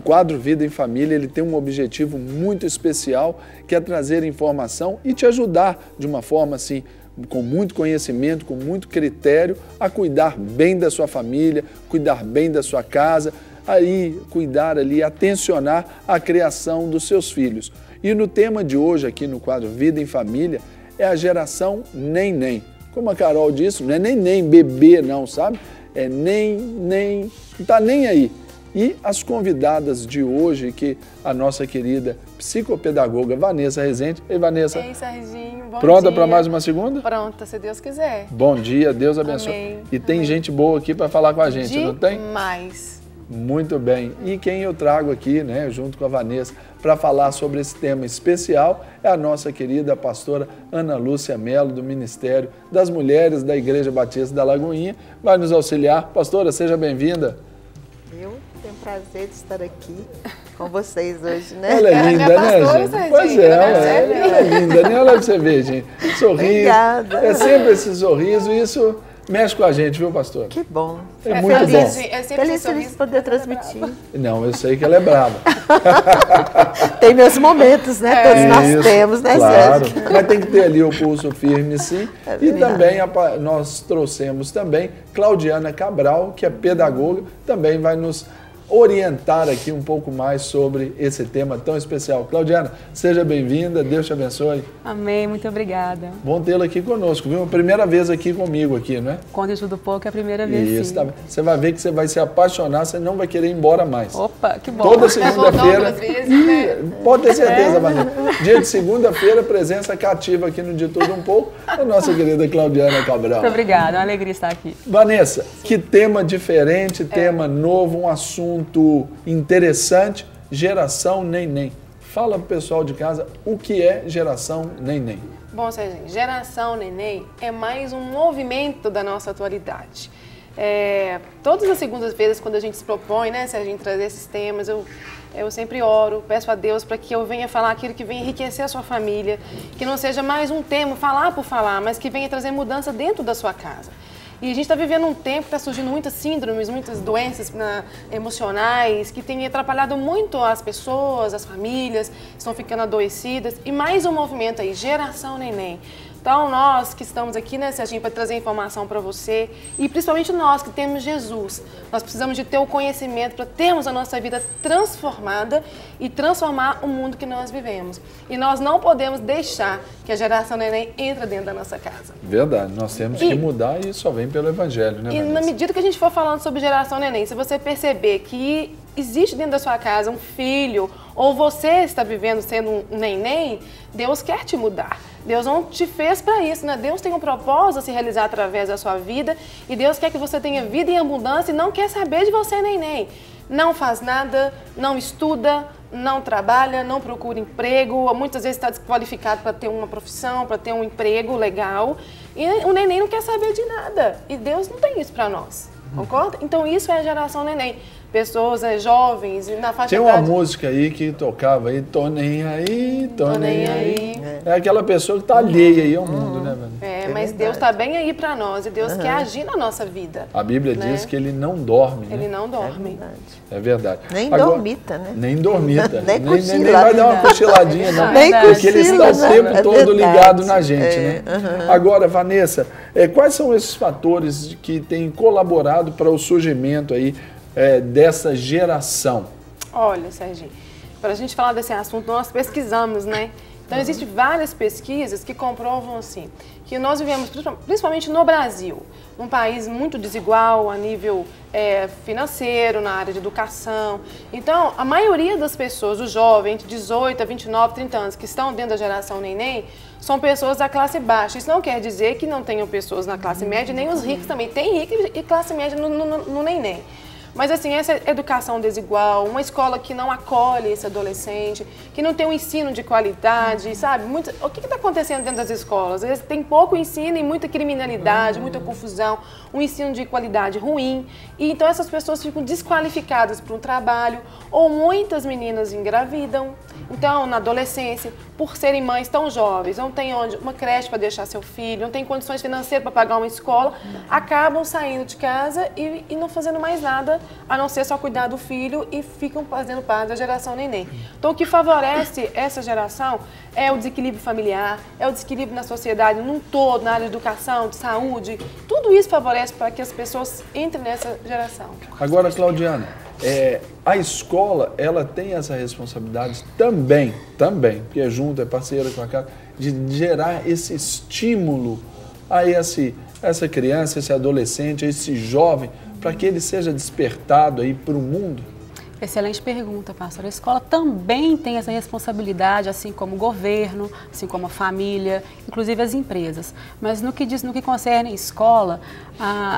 quadro Vida em Família, ele tem um objetivo muito especial, que é trazer informação e te ajudar de uma forma assim, com muito conhecimento, com muito critério, a cuidar bem da sua família, cuidar bem da sua casa, aí cuidar ali, atencionar a criação dos seus filhos. E no tema de hoje aqui no quadro Vida em Família é a geração nem. Como a Carol disse, não é nem bebê não, sabe? É nem, não tá nem aí. E as convidadas de hoje, que a nossa querida psicopedagoga Vanessa Rezende. Ei, Vanessa. Ei, Serginho, bom pronta dia. para mais uma segunda? Pronta, se Deus quiser. Bom dia, Deus abençoe. Amém. E tem gente boa aqui para falar com a gente, não tem? Demais. Muito bem. E quem eu trago aqui, né, junto com a Vanessa, para falar sobre esse tema especial é a nossa querida pastora Ana Lúcia Melo, do Ministério das Mulheres da Igreja Batista da Lagoinha. Vai nos auxiliar. Pastora, seja bem-vinda. Eu tenho prazer de estar aqui com vocês hoje, né? Ela é linda, né, gente? Pois é, ela é linda, né? Olha pra você ver, gente. Sorriso. Obrigada. É sempre esse sorriso e isso mexe com a gente, viu, pastor? Que bom. É muito feliz, bom. Feliz de poder transmitir. Não, eu sei que ela é brava. Tem meus momentos, né? Todos nós temos, né, claro. Sérgio? Mas tem que ter ali o pulso firme, sim. E também nós trouxemos também Claudiana Cabral, que é pedagoga, também vai nos orientar aqui um pouco mais sobre esse tema tão especial. Claudiana, seja bem-vinda, Deus te abençoe. Amém, muito obrigada. Bom tê-la aqui conosco, viu? Primeira vez aqui comigo, aqui, não é? Quando eu estudo pouco é a primeira vez, Isso, sim. tá. Você vai ver que você vai se apaixonar, você não vai querer ir embora mais. Opa, que bom. Toda segunda-feira. Né? Pode ter certeza, Vanessa. Dia de segunda-feira, presença cativa aqui no De Tudo Um Pouco, a nossa querida Claudiana Cabral. Muito obrigada, é uma alegria estar aqui. Vanessa, que tema diferente, tema novo, um assunto interessante, geração nem. Fala pro pessoal de casa o que é geração nem. Bom, Serginho, geração neném é mais um movimento da nossa atualidade. Todas as segundas-feiras, quando a gente se propõe, né, Serginho, trazer esses temas, eu sempre oro, peço a Deus para que eu venha falar aquilo que venha enriquecer a sua família, que não seja mais um tema, falar por falar, mas que venha trazer mudança dentro da sua casa. E a gente está vivendo um tempo que está surgindo muitas síndromes, muitas doenças emocionais, que tem atrapalhado muito as pessoas, as famílias, estão ficando adoecidas. E mais um movimento aí, geração neném. Então, nós que estamos aqui, né, Serginho, para trazer informação para você, e principalmente nós que temos Jesus, nós precisamos de ter o conhecimento para termos a nossa vida transformada e transformar o mundo que nós vivemos. E nós não podemos deixar que a geração neném entre dentro da nossa casa. Verdade, nós temos que mudar e isso vem pelo Evangelho, né, Vanessa? E na medida que a gente for falando sobre geração neném, se você perceber que existe dentro da sua casa um filho, ou você está vivendo sendo um neném, Deus quer te mudar. Deus não te fez para isso, né? Deus tem um propósito a se realizar através da sua vida e Deus quer que você tenha vida em abundância e não quer saber de você neném. Não faz nada, não estuda, não trabalha, não procura emprego, muitas vezes está desqualificado para ter uma profissão, para ter um emprego legal e o neném não quer saber de nada e Deus não tem isso para nós, concorda? Então isso é a geração neném. Pessoas jovens, na faixa Tem etária. uma música aí que tocava aí, tô nem aí. Aí. É aquela pessoa que tá alheia aí ao mundo, né, velho? Mas Deus está bem aí para nós e Deus quer agir na nossa vida. A Bíblia diz que ele não dorme, né? Ele não dorme. É verdade. Nem Agora, dormita, né? Nem dormita. Nem nem cochila. vai dar uma cochiladinha, não. Nem Porque ele está cochila, o tempo né? todo É verdade. ligado na gente, né? Agora, Vanessa, quais são esses fatores que têm colaborado para o surgimento aí dessa geração? Olha, Serginho, para a gente falar desse assunto, nós pesquisamos, né? Então, existem várias pesquisas que comprovam, assim, que nós vivemos, principalmente no Brasil, um país muito desigual a nível financeiro, na área de educação. Então, a maioria das pessoas, os jovens, entre 18 a 29, 30 anos, que estão dentro da geração neném, são pessoas da classe baixa. Isso não quer dizer que não tenham pessoas na classe média, nem os ricos também. Tem rico e classe média no neném. Mas assim, essa educação desigual, uma escola que não acolhe esse adolescente, que não tem um ensino de qualidade, sabe? O que está acontecendo dentro das escolas? Às vezes tem pouco ensino e muita criminalidade, muita confusão, um ensino de qualidade ruim. E então essas pessoas ficam desqualificadas para um trabalho, ou muitas meninas engravidam. Então, na adolescência, por serem mães tão jovens, não tem uma creche para deixar seu filho, não tem condições financeiras para pagar uma escola, acabam saindo de casa e não fazendo mais nada a não ser só cuidar do filho e ficam fazendo parte da geração neném. Então, o que favorece essa geração é o desequilíbrio familiar, é o desequilíbrio na sociedade, num todo, na área de educação, de saúde. Tudo isso favorece para que as pessoas entrem nessa geração. Agora, Claudiana, a escola, ela tem essa responsabilidade também, porque é junto, é parceira com a casa, de gerar esse estímulo a essa criança, esse adolescente, esse jovem, para que ele seja despertado aí para o mundo? Excelente pergunta, pastor. A escola também tem essa responsabilidade, assim como o governo, assim como a família, inclusive as empresas. Mas no que concerne a escola,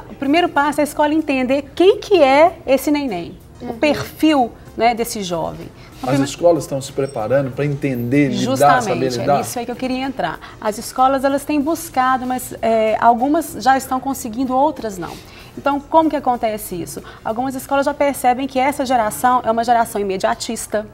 o primeiro passo é a escola entender quem que é esse neném, o perfil, né, desse jovem. As escolas estão se preparando para entender, lidar, saber lidar? Justamente, é isso aí que eu queria entrar. As escolas, elas têm buscado, mas algumas já estão conseguindo, outras não. Então, como que acontece isso? Algumas escolas já percebem que essa geração é uma geração imediatista,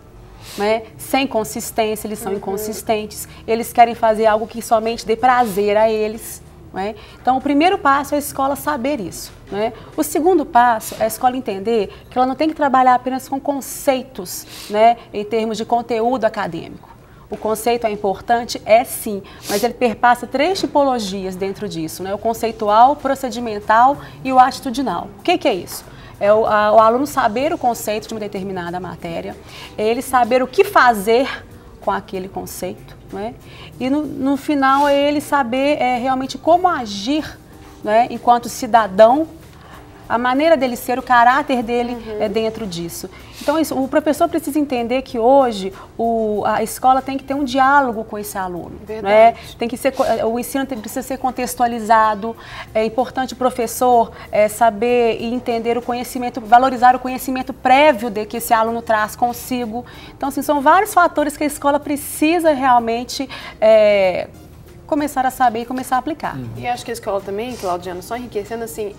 né? Sem consistência, eles são inconsistentes, eles querem fazer algo que somente dê prazer a eles. Né? Então, o primeiro passo é a escola saber isso. Né? O segundo passo é a escola entender que ela não tem que trabalhar apenas com conceitos, né, em termos de conteúdo acadêmico. O conceito é importante, sim, mas ele perpassa 3 tipologias dentro disso, né? O conceitual, procedimental e o atitudinal. O que é isso? É o aluno saber o conceito de uma determinada matéria, é ele saber o que fazer com aquele conceito, né? E no final é ele saber realmente como agir, né, enquanto cidadão, a maneira dele ser, o caráter dele é dentro disso. Então, o professor precisa entender que hoje a escola tem que ter um diálogo com esse aluno. Né? O ensino precisa ser contextualizado. É importante o professor saber e entender o conhecimento, valorizar o conhecimento prévio que esse aluno traz consigo. Então, assim, são vários fatores que a escola precisa realmente começar a saber e começar a aplicar. E acho que a escola também, Claudiana, só enriquecendo assim,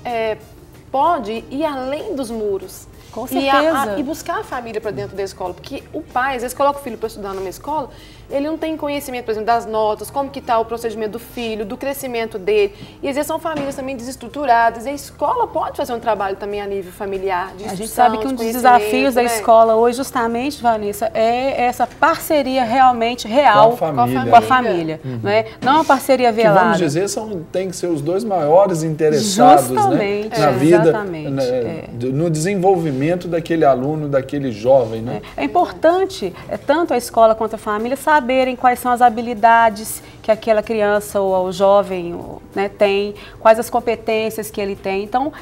pode ir além dos muros. Com certeza. E buscar a família para dentro da escola. Porque o pai, às vezes, coloca o filho para estudar numa escola, ele não tem conhecimento, por exemplo, das notas, como que está o procedimento do filho, do crescimento dele. E às vezes são famílias também desestruturadas. E a escola pode fazer um trabalho também a nível familiar, de A gente sabe que um dos desafios da escola hoje, justamente, Vanessa, é essa parceria realmente real com a família. Né? Não uma parceria velada. Que, vamos dizer, tem que ser os 2 maiores interessados, justamente, né, na vida, no desenvolvimento daquele aluno, daquele jovem. Né? É importante, tanto a escola quanto a família, saberem quais são as habilidades que aquela criança ou o jovem, né, tem, quais as competências que ele tem. Então,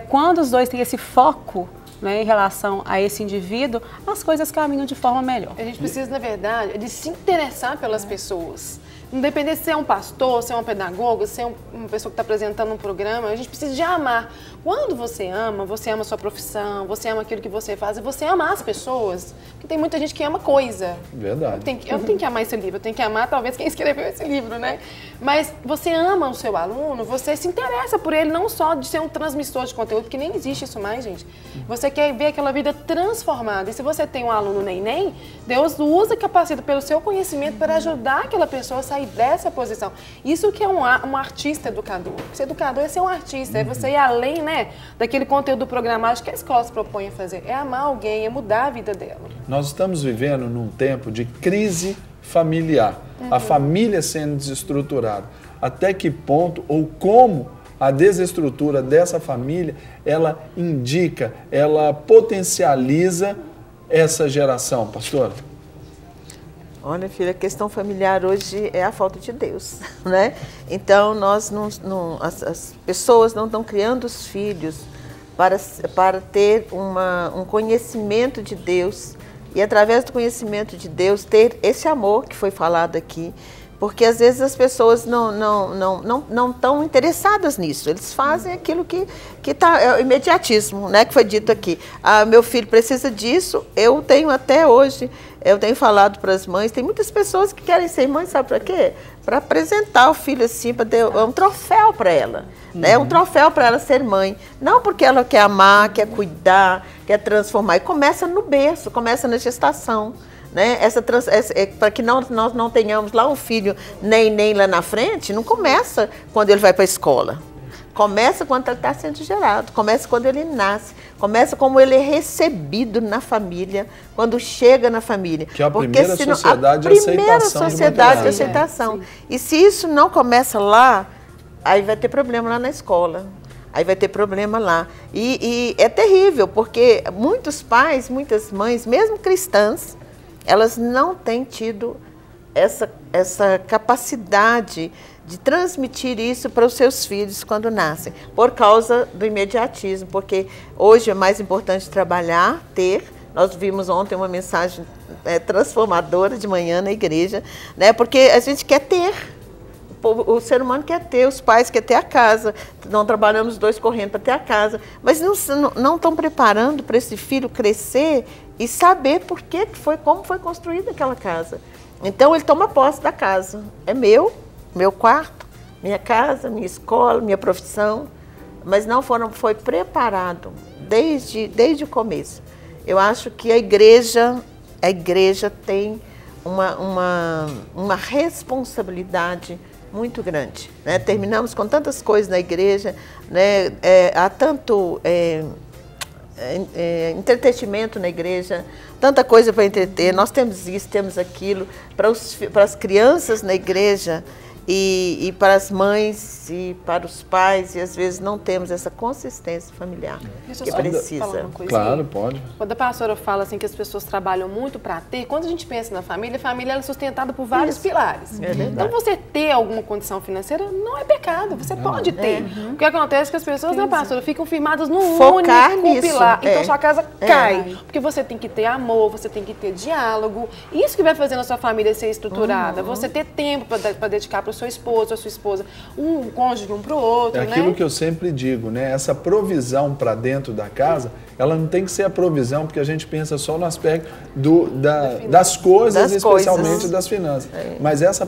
quando os dois têm esse foco, né, em relação a esse indivíduo, as coisas caminham de forma melhor. A gente precisa, na verdade, de se interessar pelas pessoas. Independente se é um pastor, se é um pedagogo, se é uma pessoa que está apresentando um programa, a gente precisa de amar. Quando você ama a sua profissão, você ama aquilo que você faz, e você ama as pessoas. Porque tem muita gente que ama coisa. Verdade. Eu não tenho que amar esse livro, eu tenho que amar talvez quem escreveu esse livro, né? Mas você ama o seu aluno, você se interessa por ele, não só de ser um transmissor de conteúdo, porque nem existe isso mais, gente. Você quer ver aquela vida transformada. E se você tem um aluno neném, Deus usa capacita pelo seu conhecimento para ajudar aquela pessoa a sair dessa posição. Isso que é um artista educador. Ser educador é ser um artista, é você ir além, né, daquele conteúdo programático que a escola se propõe a fazer. É amar alguém, é mudar a vida dela. Nós estamos vivendo num tempo de crise familiar. A família sendo desestruturada. Até que ponto ou como a desestrutura dessa família, ela indica, ela potencializa essa geração, pastora? Olha, filha, a questão familiar hoje é a falta de Deus, né? Então, as pessoas não estão criando os filhos para ter um conhecimento de Deus e, através do conhecimento de Deus, ter esse amor que foi falado aqui. Porque, às vezes, as pessoas não estão interessadas nisso. Eles fazem aquilo que é o imediatismo, né, que foi dito aqui. Meu filho precisa disso. Eu tenho até hoje, eu tenho falado para as mães, tem muitas pessoas que querem ser mãe, sabe para quê? Para apresentar o filho assim, para ter um troféu para ela. Né? Um troféu para ela ser mãe. Não porque ela quer amar, quer cuidar, quer transformar. E começa no berço, começa na gestação. Né? Para que nós não tenhamos lá um filho nem lá na frente, não começa quando ele vai para a escola. Começa quando ele está sendo gerado, começa quando ele nasce, começa como ele é recebido na família, quando chega na família. Que é a primeira sociedade de aceitação. A primeira sociedade de aceitação. E se isso não começa lá, aí vai ter problema lá na escola. Aí vai ter problema lá. E é terrível, porque muitos pais, muitas mães, mesmo cristãs, elas não têm tido essa capacidade de transmitir isso para os seus filhos quando nascem, por causa do imediatismo, porque hoje é mais importante trabalhar, ter. Nós vimos ontem uma mensagem transformadora de manhã na igreja, né? Porque a gente quer ter. O ser humano quer ter, os pais querem ter a casa, não trabalhamos os dois correndo para ter a casa, mas não estão preparando para esse filho crescer e saber como foi construída aquela casa. Então ele toma posse da casa, é meu quarto, minha casa, minha escola, minha profissão, mas não foi preparado desde o começo. Eu acho que a igreja tem uma responsabilidade muito grande, né? Terminamos com tantas coisas na igreja, né? Há tanto entretenimento na igreja, tanta coisa para entreter, nós temos isso, temos aquilo, para as crianças na igreja e para as mães e para os pais, e às vezes não temos essa consistência familiar que precisa. Falar uma coisa. Claro, pode. Quando a pastora fala assim que as pessoas trabalham muito para ter, quando a gente pensa na família, a família é sustentada por vários pilares. Então você ter alguma condição financeira não é pecado, você pode ter. O que acontece é que as pessoas, né, pastora, ficam firmadas no único pilar. Então sua casa cai, porque você tem que ter amor, você tem que ter diálogo. Isso que vai fazendo a sua família ser estruturada. Você ter tempo para dedicar para o seu esposo, a sua esposa, um cônjuge um para o outro, É aquilo que eu sempre digo, né? Essa provisão para dentro da casa, ela não tem que ser a provisão, porque a gente pensa só no aspecto das coisas, especialmente das finanças. Mas essa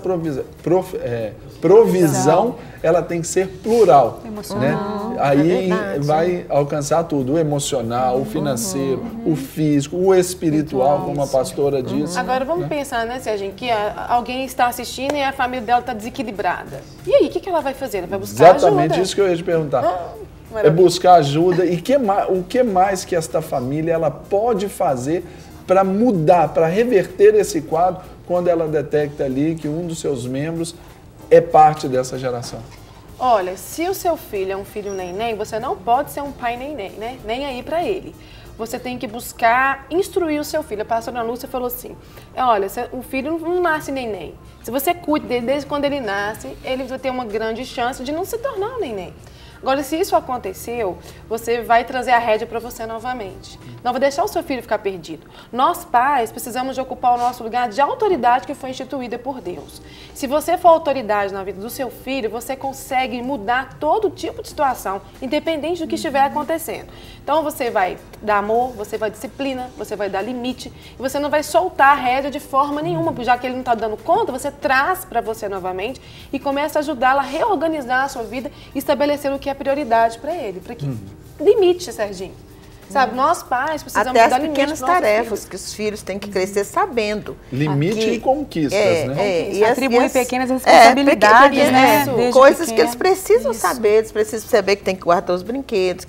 provisão, ela tem que ser plural, né? Aí vai alcançar tudo, o emocional, o financeiro, o físico, o espiritual, como a pastora disse. Agora vamos pensar, né, Serginho, que alguém está assistindo e a família dela está desequilibrada. E aí, o que ela vai fazer? Ela vai buscar ajuda? Exatamente isso que eu ia te perguntar. É buscar ajuda. E o que mais que esta família ela pode fazer para mudar, para reverter esse quadro, quando ela detecta ali que um dos seus membros é parte dessa geração? Olha, se o seu filho é um filho neném, você não pode ser um pai neném, né? Nem aí para ele. Você tem que buscar instruir o seu filho. A pastora Lúcia falou assim, olha, o filho não nasce neném. Se você cuida dele desde quando ele nasce, ele vai ter uma grande chance de não se tornar um neném. Agora, se isso aconteceu, você vai trazer a rédea para você novamente. Não vai deixar o seu filho ficar perdido. Nós, pais, precisamos de ocupar o nosso lugar de autoridade que foi instituída por Deus. Se você for autoridade na vida do seu filho, você consegue mudar todo tipo de situação, independente do que estiver acontecendo. Então, você vai dar amor, você vai disciplina, você vai dar limite, e você não vai soltar a rédea de forma nenhuma, porque já que ele não está dando conta, você traz para você novamente e começa a ajudá-lo a reorganizar a sua vida e estabelecer o que é prioridade para ele. Para que limite, Serginho. Sabe, nós pais precisamos até dar as pequenas tarefas filhos. que os filhos têm que crescer sabendo. Limite e conquistas, né? E atribui pequenas responsabilidades, né? Coisas que eles precisam saber, eles precisam saber que tem que guardar os brinquedos,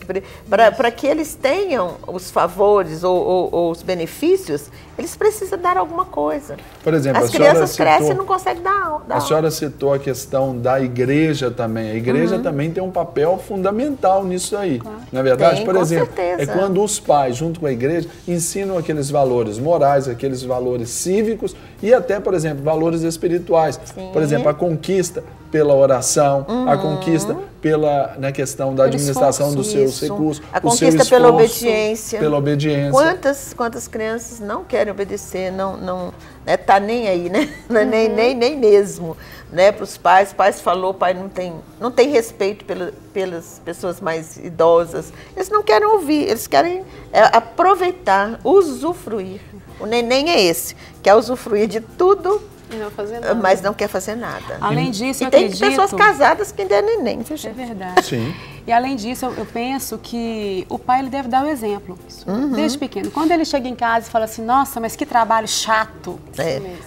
para que eles tenham os favores ou os benefícios, eles precisam dar alguma coisa. Por exemplo, as crianças crescem e não conseguem dar A senhora citou a questão da igreja também. A igreja também tem um papel fundamental nisso aí. Claro. Na verdade, tem, por exemplo, certeza. É quando os pais, junto com a igreja, ensinam aqueles valores morais, aqueles valores cívicos e até, por exemplo, valores espirituais. Sim. Por exemplo, a conquista pela oração, a conquista na questão da administração dos seus recursos, a conquista pela obediência. Pela obediência. Quantas crianças não querem obedecer, não tá nem aí, né? Nem mesmo, né? Para os pais, falou, pai não tem respeito pelas pessoas mais idosas. Eles não querem ouvir, eles querem aproveitar, usufruir. O neném é esse, quer usufruir de tudo. Não fazer nada. Mas não quer fazer nada. Além disso, e tem pessoas casadas que ainda é neném. É verdade. Sim. E além disso, eu penso que o pai ele deve dar o exemplo, desde pequeno. Quando ele chega em casa e fala assim, nossa, mas que trabalho chato,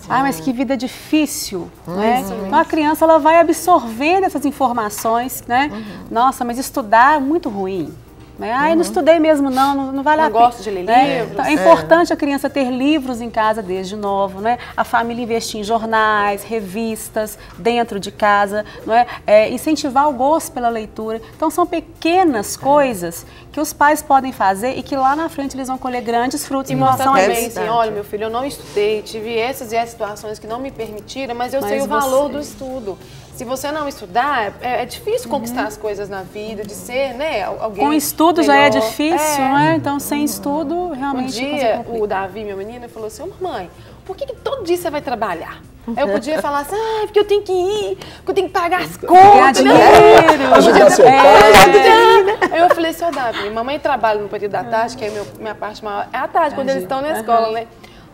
mas que vida difícil, né? Então a criança ela vai absorvendo essas informações, né? Nossa, mas estudar é muito ruim. Eu não estudei mesmo não vale a pena. Não gosto de ler livros. Então, é importante a criança ter livros em casa desde novo, né? A família investir em jornais, revistas, dentro de casa, incentivar o gosto pela leitura. Então são pequenas coisas que os pais podem fazer e que lá na frente eles vão colher grandes frutos. E mostrar também assim, olha meu filho, eu não estudei, tive essas e essas situações que não me permitiram, mas eu sei o valor do estudo. Se você não estudar, é difícil conquistar as coisas na vida, de ser, né, alguém com estudo melhor. Já é difícil, né? Então, sem estudo, realmente... Um dia, o Davi, meu menino, falou assim, mamãe, por que todo dia você vai trabalhar? Aí eu podia falar assim, porque eu tenho que ir, porque eu tenho que pagar as contas. Ajudar seu pai. Aí eu falei assim, Davi, mamãe trabalha no período da tarde, que é minha parte maior, é à tarde, quando eles estão na escola, né?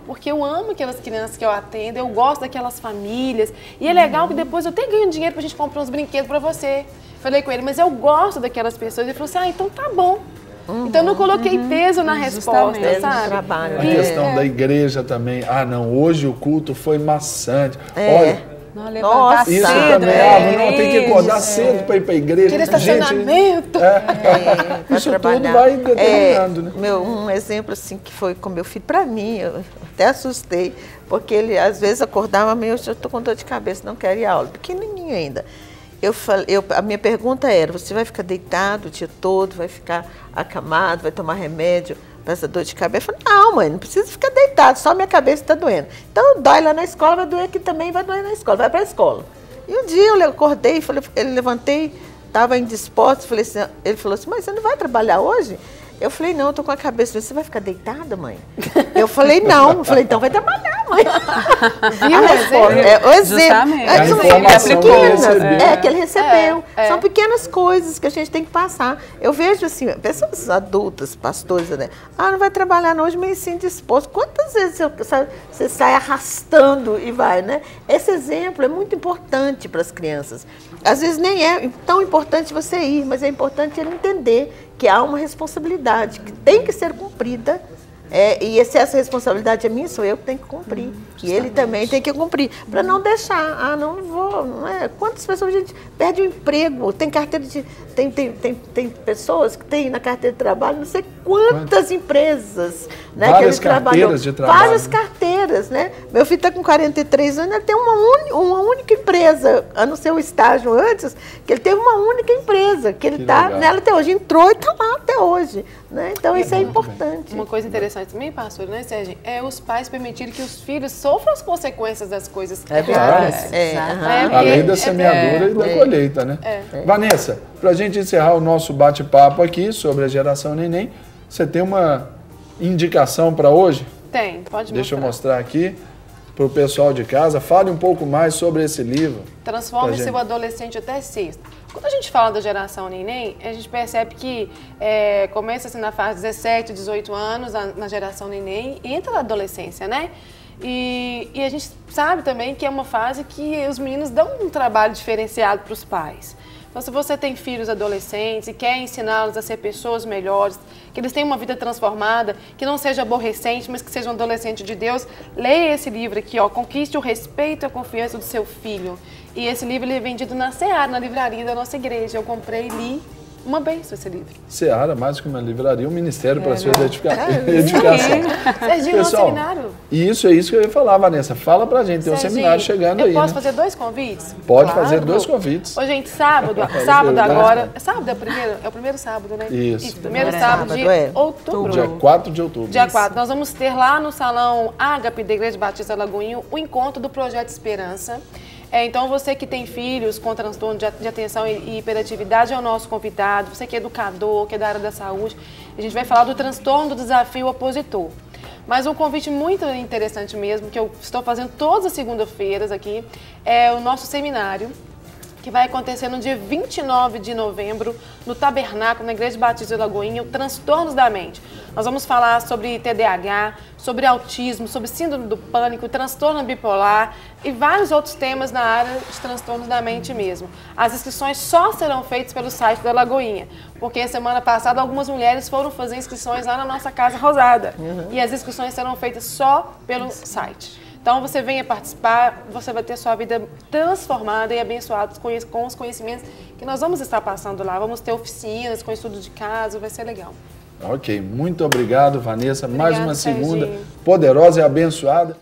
Porque eu amo aquelas crianças que eu atendo, eu gosto daquelas famílias. E é legal que depois eu até ganho dinheiro pra gente comprar uns brinquedos pra você. Falei com ele, mas eu gosto daquelas pessoas. Ele falou assim, então tá bom. Então eu não coloquei peso na resposta, sabe? Trabalho, a questão da igreja também. Não, hoje o culto foi maçante. Olha, Nossa, isso cedo, também, não tem que acordar cedo para ir para a igreja. Aquele estacionamento. Isso tudo vai determinando, né? Um exemplo assim que foi com meu filho, para mim, eu até assustei, porque ele às vezes acordava meio, eu estou com dor de cabeça, não quero ir à aula, pequenininho ainda. A minha pergunta era, você vai ficar deitado o dia todo, vai ficar acamado, vai tomar remédio para essa dor de cabeça? Eu falei, não, mãe, não precisa ficar deitado, só minha cabeça está doendo. Então, dói lá na escola, vai doer aqui também, vai doer na escola, vai para a escola. E um dia eu acordei, levantei, estava indisposto, falei assim, ele falou assim, mas você não vai trabalhar hoje? Eu falei, não, eu tô com a cabeça, você vai ficar deitada, mãe? Eu falei, não. Eu falei, então vai trabalhar, mãe. Viu a resposta, o exemplo. Que ele recebeu. São pequenas coisas que a gente tem que passar. Eu vejo assim, pessoas adultas, pastores, né? Não vai trabalhar hoje, meio assim disposto. Quantas vezes você sai arrastando e vai, né? Esse exemplo é muito importante para as crianças. Às vezes nem é tão importante você ir, mas é importante ele entender que há uma responsabilidade que tem que ser cumprida, e se essa responsabilidade é minha, sou eu que tenho que cumprir. E ele também tem que cumprir, para não deixar, não vou, não é? Quantas pessoas a gente perde o emprego, tem carteira de... Tem pessoas que têm na carteira de trabalho não sei quantas empresas, né? Várias carteiras de trabalho. Várias carteiras, né? Meu filho está com 43 anos, ele tem uma única empresa, a não ser o estágio antes, que ele teve uma única empresa, que ele está nela até hoje, entrou e está lá até hoje, né? Então isso é importante. Uma coisa interessante também, pastor, né, Sérgio? É os pais permitirem que os filhos sofram as consequências das coisas que verdade. Além da semeadura e da colheita, né? Vanessa, para a gente encerrar o nosso bate-papo aqui sobre a geração neném, você tem uma indicação para hoje? Tem, pode mostrar. Deixa eu mostrar aqui para o pessoal de casa. Fale um pouco mais sobre esse livro. Transforme seu adolescente até sexto. Quando a gente fala da geração neném, a gente percebe que começa assim na fase de 17, 18 anos, na geração neném, e entra na adolescência, né? E a gente sabe também que é uma fase que os meninos dão um trabalho diferenciado para os pais. Então, se você tem filhos adolescentes e quer ensiná-los a ser pessoas melhores, que eles tenham uma vida transformada, que não seja aborrecente, mas que seja um adolescente de Deus, leia esse livro aqui, Conquiste o Respeito e a Confiança do Seu Filho. E esse livro ele é vendido na Seara, na livraria da nossa igreja. Eu comprei e li. Uma benção esse livro. Seara, mais que uma livraria, um ministério para a sua edificação. Serginho, no seminário. Isso é isso que eu ia falar, Vanessa. Fala pra gente, tem um seminário chegando aí. Eu posso fazer 2 convites? Pode fazer 2 convites. Ô, gente, sábado agora. Sábado é o primeiro sábado, né? Isso. Primeiro sábado de outubro. Dia 4 de outubro. Dia 4. Nós vamos ter lá no Salão Ágape da Igreja Batista Lagoinho o encontro do Projeto Esperança. Então, você que tem filhos com transtorno de atenção e hiperatividade é o nosso convidado. Você que é educador, que é da área da saúde, a gente vai falar do transtorno do desafio opositor. Mas um convite muito interessante mesmo, que eu estou fazendo todas as segundas-feiras aqui, é o nosso seminário, que vai acontecer no dia 29 de novembro, no Tabernáculo, na Igreja Batista de Lagoinha, o Transtornos da Mente. Nós vamos falar sobre TDAH, sobre autismo, sobre síndrome do pânico, transtorno bipolar e vários outros temas na área de transtornos da mente mesmo. As inscrições só serão feitas pelo site da Lagoinha, porque semana passada algumas mulheres foram fazer inscrições lá na nossa Casa Rosada. E as inscrições serão feitas só pelo site. Então, você venha participar, você vai ter sua vida transformada e abençoada com os conhecimentos que nós vamos estar passando lá. Vamos ter oficinas com estudo de caso, vai ser legal. Ok, muito obrigado, Vanessa. Obrigada, Mais uma segunda Serginho. poderosa e abençoada.